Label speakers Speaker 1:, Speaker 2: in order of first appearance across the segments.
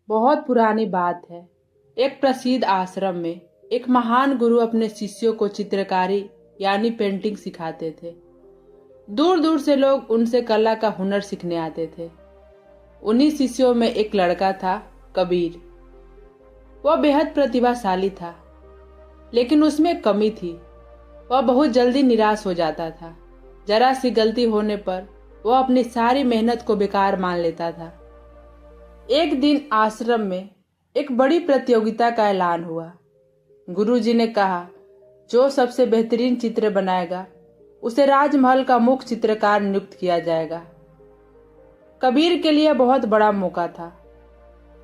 Speaker 1: बहुत पुरानी बात है। एक प्रसिद्ध आश्रम में एक महान गुरु अपने शिष्यों को चित्रकारी यानी पेंटिंग सिखाते थे। दूर दूर से लोग उनसे कला का हुनर सीखने आते थे। उन्हीं शिष्यों में एक लड़का था, कबीर। वह बेहद प्रतिभाशाली था, लेकिन उसमें एक कमी थी। वह बहुत जल्दी निराश हो जाता था। जरा सी गलती होने पर वह अपनी सारी मेहनत को बेकार मान लेता था। एक दिन आश्रम में एक बड़ी प्रतियोगिता का ऐलान हुआ। गुरुजी ने कहा, जो सबसे बेहतरीन चित्र बनाएगा उसे राजमहल का मुख्य चित्रकार नियुक्त किया जाएगा। कबीर के लिए बहुत बड़ा मौका था।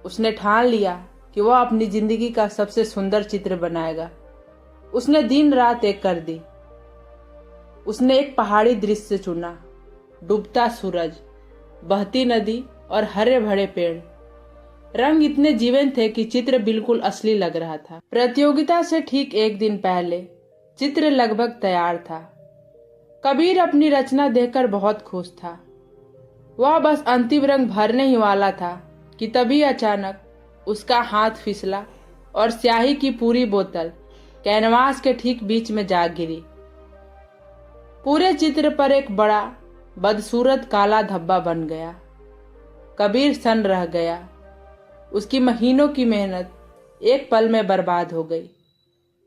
Speaker 1: उसने ठान लिया कि वह अपनी जिंदगी का सबसे सुंदर चित्र बनाएगा। उसने दिन रात एक कर दी। उसने एक पहाड़ी दृश्य चुना, डूबता सूरज, बहती नदी और हरे भरे पेड़। रंग इतने जीवंत थे कि चित्र बिल्कुल असली लग रहा था। प्रतियोगिता से ठीक एक दिन पहले चित्र लगभग तैयार था। कबीर अपनी रचना देखकर बहुत खुश था। वह बस अंतिम रंग भरने ही वाला था कि तभी अचानक उसका हाथ फिसला और स्याही की पूरी बोतल कैनवास के ठीक बीच में जा गिरी। पूरे चित्र पर एक बड़ा बदसूरत काला धब्बा बन गया। कबीर सन रह गया। उसकी महीनों की मेहनत एक पल में बर्बाद हो गई।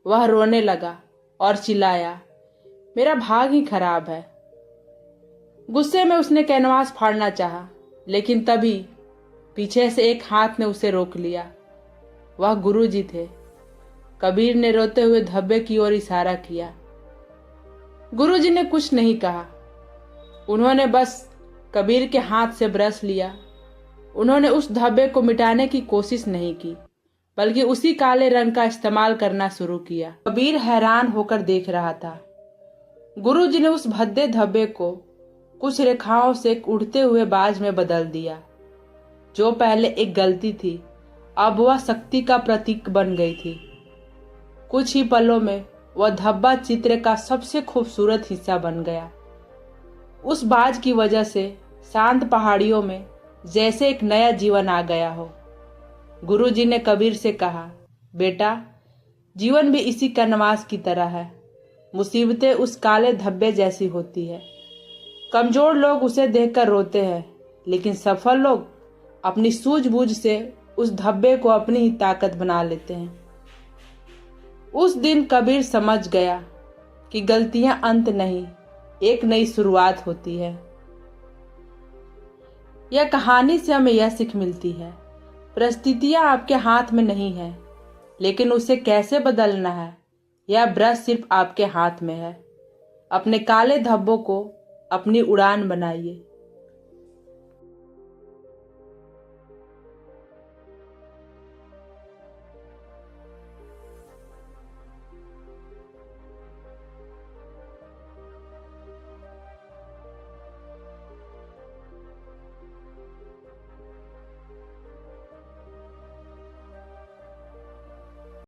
Speaker 1: वह रोने लगा और चिल्लाया, मेरा भाग ही खराब है। गुस्से में उसने कैनवास फाड़ना चाहा, लेकिन तभी पीछे से एक हाथ ने उसे रोक लिया। वह गुरुजी थे। कबीर ने रोते हुए धब्बे की ओर इशारा किया। गुरुजी ने कुछ नहीं कहा। उन्होंने बस कबीर के हाथ से ब्रश लिया। उन्होंने उस धब्बे को मिटाने की कोशिश नहीं की, बल्कि उसी काले रंग का इस्तेमाल करना शुरू किया। कबीर हैरान होकर देख रहा था। गुरुजी ने उस भद्दे धब्बे को कुछ रेखाओं से एक उड़ते हुए बाज में बदल दिया। जो पहले एक गलती थी, अब वह शक्ति का प्रतीक बन गई थी। कुछ ही पलों में वह धब्बा चित्र का सबसे खूबसूरत हिस्सा बन गया। उस बाज की वजह से शांत पहाड़ियों में जैसे एक नया जीवन आ गया हो। गुरुजी ने कबीर से कहा, बेटा, जीवन भी इसी कैनवास की तरह है। मुसीबतें उस काले धब्बे जैसी होती है। कमजोर लोग उसे देखकर रोते हैं, लेकिन सफल लोग अपनी सूझबूझ से उस धब्बे को अपनी ही ताकत बना लेते हैं। उस दिन कबीर समझ गया कि गलतियां अंत नहीं, एक नई शुरुआत होती है। यह कहानी से हमें यह सीख मिलती है, परिस्थितियां आपके हाथ में नहीं है, लेकिन उसे कैसे बदलना है यह ब्रश सिर्फ आपके हाथ में है। अपने काले धब्बों को अपनी उड़ान बनाइए।